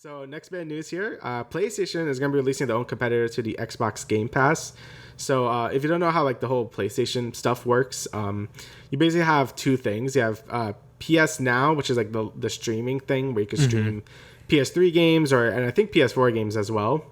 So next bit of news here, PlayStation is going to be releasing their own competitor to the Xbox Game Pass. So if you don't know how like the whole PlayStation stuff works, you basically have two things. You have PS Now, which is like the streaming thing where you can stream PS3 games and I think PS4 games as well.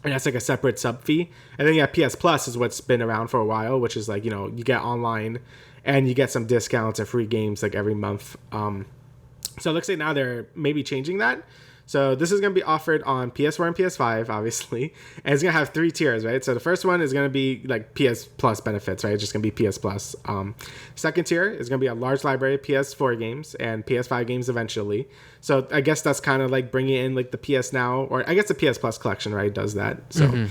And that's like a separate sub fee. And then you have PS Plus is what's been around for a while, which is like, you know, you get online and you get some discounts and free games like every month. So it looks like now they're maybe changing that. So this is going to be offered on PS4 and PS5, obviously. And it's going to have 3 tiers, right? So the first one is going to be like PS Plus benefits, right? It's just going to be PS Plus. Second tier is going to be a large library of PS4 games and PS5 games eventually. So I guess that's kind of like bringing in like the PS Now, or I guess the PS Plus collection, right? Does that. So,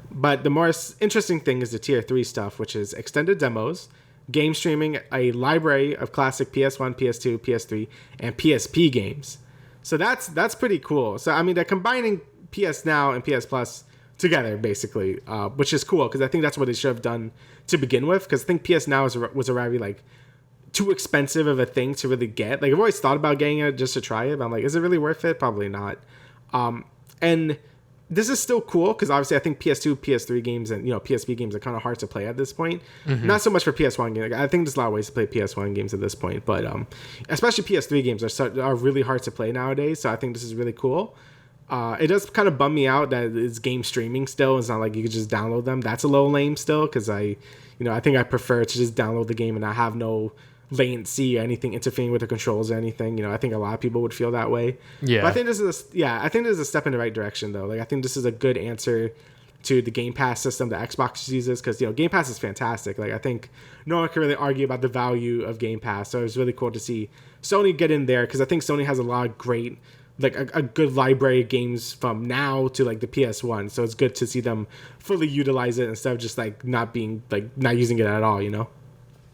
But the more interesting thing is the tier 3 stuff, which is extended demos, game streaming, a library of classic PS1, PS2, PS3, and PSP games. So that's pretty cool. So I mean, they're combining PS Now and PS Plus together, basically, which is cool because I think that's what they should have done to begin with. Because I think PS Now was already like too expensive of a thing to really get. Like I've always thought about getting it just to try it, but I'm like, is it really worth it? Probably not. And this is still cool because obviously I think PS2, PS3 games and PSP games are kind of hard to play at this point. Not so much for PS1 games. Like, I think there's a lot of ways to play PS1 games at this point, but especially PS3 games are really hard to play nowadays. So I think this is really cool. It does kind of bum me out that it's game streaming still. It's not like you could just download them. That's a little lame still because I think I prefer to just download the game and not have no latency or anything interfering with the controls or anything. I think a lot of people would feel that way. Yeah. But I think this is a step in the right direction though. Like I think this is a good answer to the Game Pass system that Xbox uses because Game Pass is fantastic. Like I think no one can really argue about the value of Game Pass. So it was really cool to see Sony get in there because I think Sony has a lot of great like a good library of games from now to like the PS1. So it's good to see them fully utilize it instead of just like not using it at all,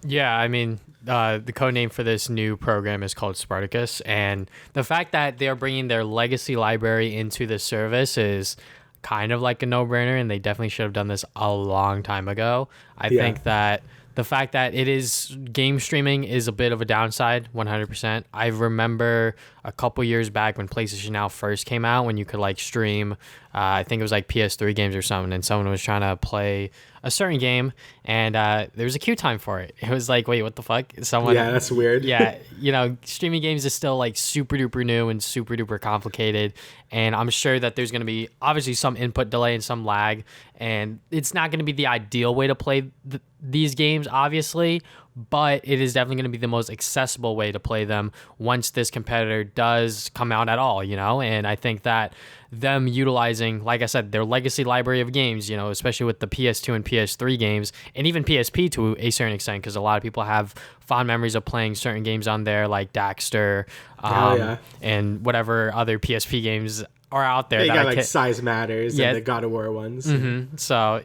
Yeah, I mean, the code name for this new program is called Spartacus, and the fact that they're bringing their legacy library into the service is kind of like a no-brainer, and they definitely should have done this a long time ago. I think that the fact that it is game streaming is a bit of a downside, 100%. I remember a couple years back when PlayStation Now first came out, when you could like stream, I think it was like PS3 games or something, and someone was trying to play a certain game, and there was a queue time for it. It was like, wait, what the fuck? Yeah, that's weird. Yeah, streaming games is still like super duper new and super duper complicated, and I'm sure that there's going to be obviously some input delay and some lag, and it's not going to be the ideal way to play these games, obviously, but it is definitely going to be the most accessible way to play them once this competitor does come out at all, and I think that them utilizing, like I said, their legacy library of games, especially with the PS2 and PS3 games, and even PSP to a certain extent, because a lot of people have fond memories of playing certain games on there, like Daxter, and whatever other PSP games are out there. Yeah, you got like Size Matters and the God of War ones. So,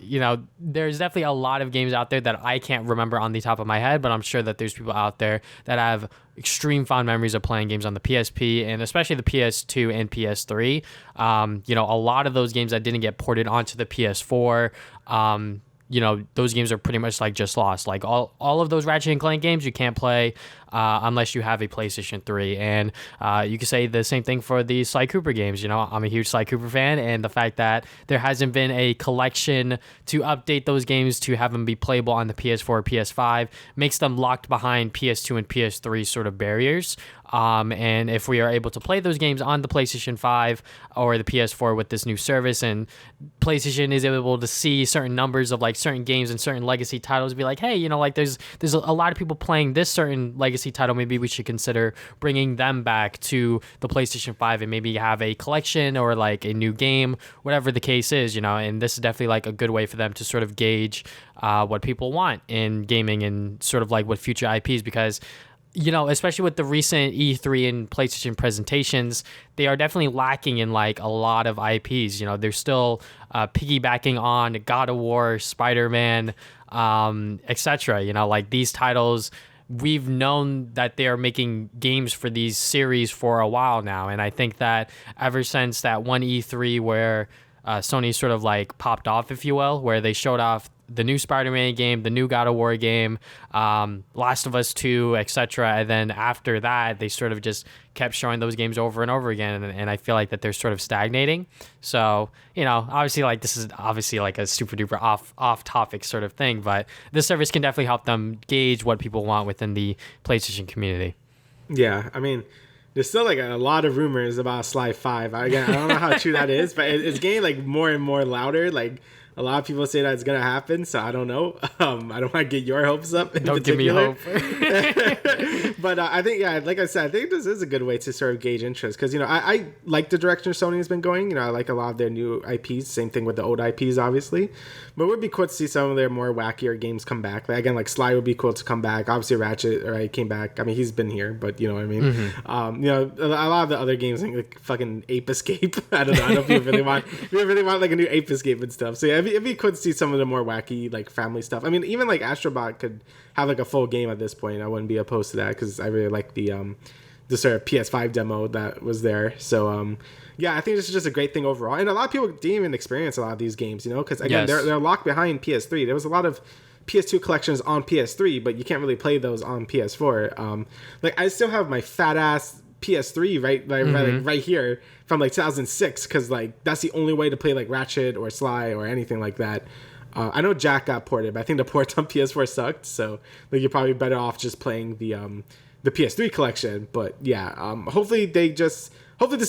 there's definitely a lot of games out there that I can't remember on the top of my head, but I'm sure that there's people out there that have extreme fond memories of playing games on the PSP and especially the PS2 and PS3. A lot of those games that didn't get ported onto the PS4, those games are pretty much like just lost. Like all of those Ratchet and Clank games you can't play unless you have a PlayStation 3. And you could say the same thing for the Sly Cooper games. I'm a huge Sly Cooper fan, and the fact that there hasn't been a collection to update those games to have them be playable on the PS4 or PS5 makes them locked behind PS2 and PS3 sort of barriers. And if we are able to play those games on the PlayStation 5 or the PS4 with this new service, and PlayStation is able to see certain numbers of like certain games and certain legacy titles, be like, hey, like there's a lot of people playing this certain legacy title, maybe we should consider bringing them back to the PlayStation 5 and maybe have a collection or like a new game, whatever the case is, and this is definitely like a good way for them to sort of gauge what people want in gaming and sort of like what future IPs, because especially with the recent E3 and PlayStation presentations, they are definitely lacking in like a lot of IPs. They're still piggybacking on God of War, Spider-Man, etc. Like these titles, we've known that they are making games for these series for a while now. And I think that ever since that one E3 where Sony sort of like popped off, if you will, where they showed off the new Spider-Man game, the new God of War game, Last of Us 2, etc. And then after that, they sort of just kept showing those games over and over again, and I feel like that they're sort of stagnating. So, obviously, like, this is obviously like a super duper off topic sort of thing, but this service can definitely help them gauge what people want within the PlayStation community. Yeah, I mean, there's still like a lot of rumors about Sly 5. Again, I don't know how true that is, but it's getting like more and more louder. Like, a lot of people say that it's gonna happen, so I don't know. I don't want to get your hopes up. Don't give me hope. But I think, yeah, like I said, I think this is a good way to sort of gauge interest because I like the direction Sony has been going. I like a lot of their new IPs. Same thing with the old IPs, obviously. But it would be cool to see some of their more wackier games come back. Like, again, like Sly would be cool to come back. Obviously, Ratchet, right, came back. I mean, he's been here, but you know what I mean. Mm-hmm. A lot of the other games, like fucking Ape Escape. I don't know. I don't know if you really want like a new Ape Escape and stuff. So yeah, it'd be cool to see some of the more wacky like family stuff. I mean, even like Astrobot could have like a full game at this point. I wouldn't be opposed to that because I really like the sort of PS5 demo that was there. So yeah, I think this is just a great thing overall. And a lot of people didn't even experience a lot of these games, because again, yes, they're locked behind PS3. There was a lot of PS2 collections on PS3, but you can't really play those on PS4. Like I still have my fat ass PS3 right here from like 2006 because like that's the only way to play like Ratchet or Sly or anything like that. I know Jack got ported, but I think the ports on PS4 sucked, so like you're probably better off just playing the PS3 collection. But yeah, hopefully this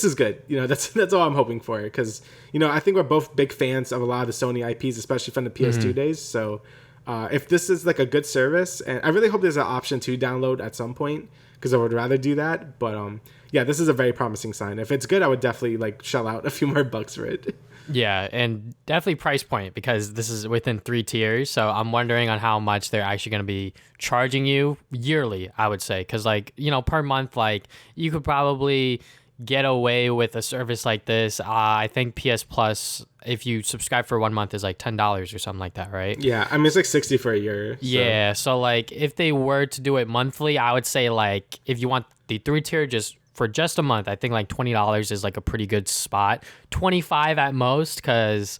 is good. That's all I'm hoping for because I think we're both big fans of a lot of the Sony IPs, especially from the PS2 days. So if this is like a good service, and I really hope there's an option to download at some point because I would rather do that. But yeah, this is a very promising sign. If it's good, I would definitely like shell out a few more bucks for it. Yeah, and definitely price point because this is within 3 tiers. So I'm wondering on how much they're actually going to be charging you yearly, I would say. Because like, per month, like you could probably get away with a service like this. I think PS Plus, if you subscribe for 1 month, is like $10 or something like that, right? Yeah, I mean, it's like $60 for a year. So. Yeah, so like if they were to do it monthly, I would say like if you want the 3 tier, for just a month, I think like $20 is like a pretty good spot. $25 at most, because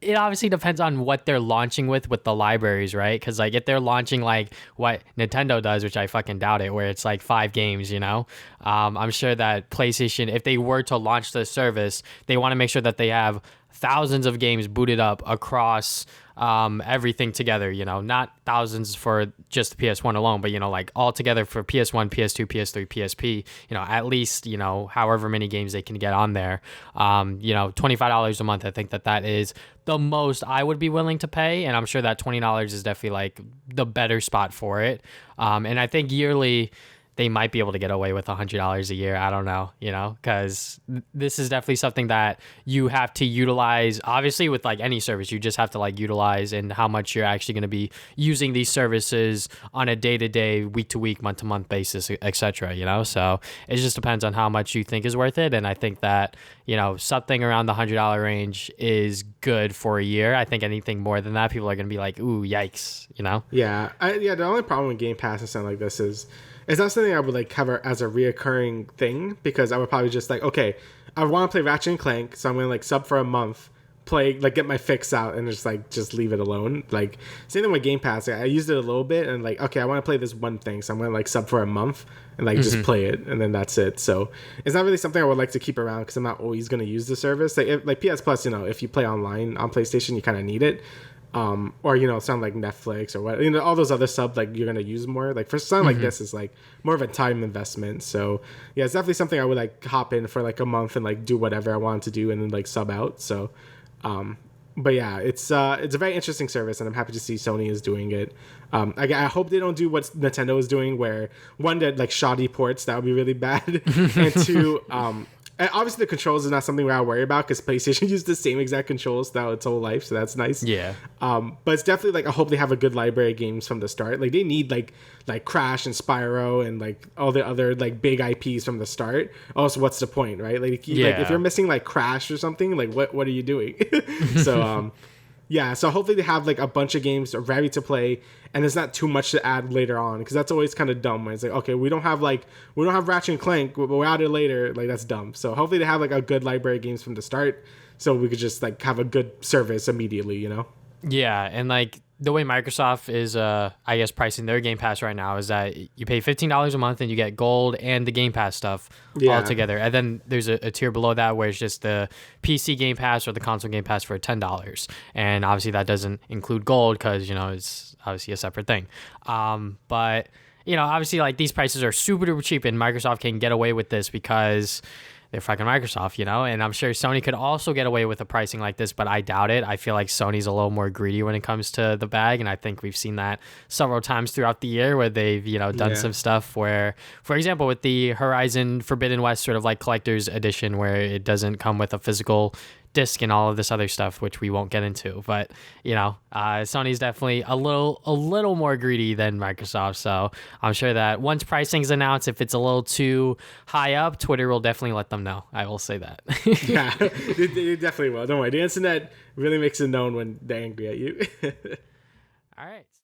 it obviously depends on what they're launching with the libraries, right? Because like if they're launching like what Nintendo does, which I fucking doubt it, where it's like 5 games, I'm sure that PlayStation, if they were to launch the service, they want to make sure that they have thousands of games booted up across everything together, not thousands for just the PS1 alone, but like all together for PS1, PS2, PS3, PSP, at least however many games they can get on there. $25 a month, I think that is the most I would be willing to pay, and I'm sure that $20 is definitely like the better spot for it. And I think yearly they might be able to get away with $100 a year. I don't know, because this is definitely something that you have to utilize. Obviously, with like any service, you just have to like utilize and how much you're actually going to be using these services on a day-to-day, week-to-week, month-to-month basis, etc. So it just depends on how much you think is worth it. And I think that something around the $100 range is good for a year. I think anything more than that, people are going to be like, ooh, yikes, Yeah, the only problem with Game Pass and something like this is it's not something I would like cover as a reoccurring thing because I would probably just like, okay, I want to play Ratchet and Clank, so I'm gonna like sub for a month, play like get my fix out, and just leave it alone. Like same thing with Game Pass. I used it a little bit and like, okay, I want to play this one thing, so I'm gonna like sub for a month and like just play it, and then that's it. So it's not really something I would like to keep around because I'm not always gonna use the service. Like PS Plus, if you play online on PlayStation, you kind of need it. Or something like Netflix or what, all those other subs like you're gonna use more. Like for something like this is like more of a time investment. So yeah, it's definitely something I would like hop in for like a month and like do whatever I want to do and then like sub out. So but yeah, it's a very interesting service and I'm happy to see Sony is doing it. I hope they don't do what Nintendo is doing, where one, did like shoddy ports, that would be really bad, and two, and obviously the controls is not something where I worry about because PlayStation used the same exact controls throughout its whole life, so that's nice. Yeah. But it's definitely like I hope they have a good library of games from the start. Like they need like Crash and Spyro and like all the other like big IPs from the start. Also, what's the point, right? Like if you're missing like Crash or something, like what are you doing? So yeah, so hopefully they have like a bunch of games ready to play, and there's not too much to add later on because that's always kind of dumb when it's like, okay, we don't have Ratchet and Clank, but we'll add it later. Like that's dumb. So hopefully they have like a good library of games from the start, so we could just like have a good service immediately. Yeah, and like the way Microsoft is, I guess pricing their Game Pass right now is that you pay $15 a month and you get Gold and the Game Pass stuff all Yeah. together, and then there's a tier below that where it's just the PC Game Pass or the console Game Pass for $10, and obviously that doesn't include Gold because it's obviously a separate thing. But obviously like these prices are super duper cheap, and Microsoft can get away with this because they're fucking Microsoft, and I'm sure Sony could also get away with a pricing like this, but I doubt it. I feel like Sony's a little more greedy when it comes to the bag, and I think we've seen that several times throughout the year where they've, done some stuff where, for example, with the Horizon Forbidden West sort of like collector's edition where it doesn't come with a physical disc and all of this other stuff, which we won't get into, but Sony's definitely a little more greedy than Microsoft. So I'm sure that once pricing's announced, if it's a little too high up, Twitter will definitely let them know. I will say that. Yeah, they definitely will. Don't worry. The internet really makes it known when they're angry at you. All right.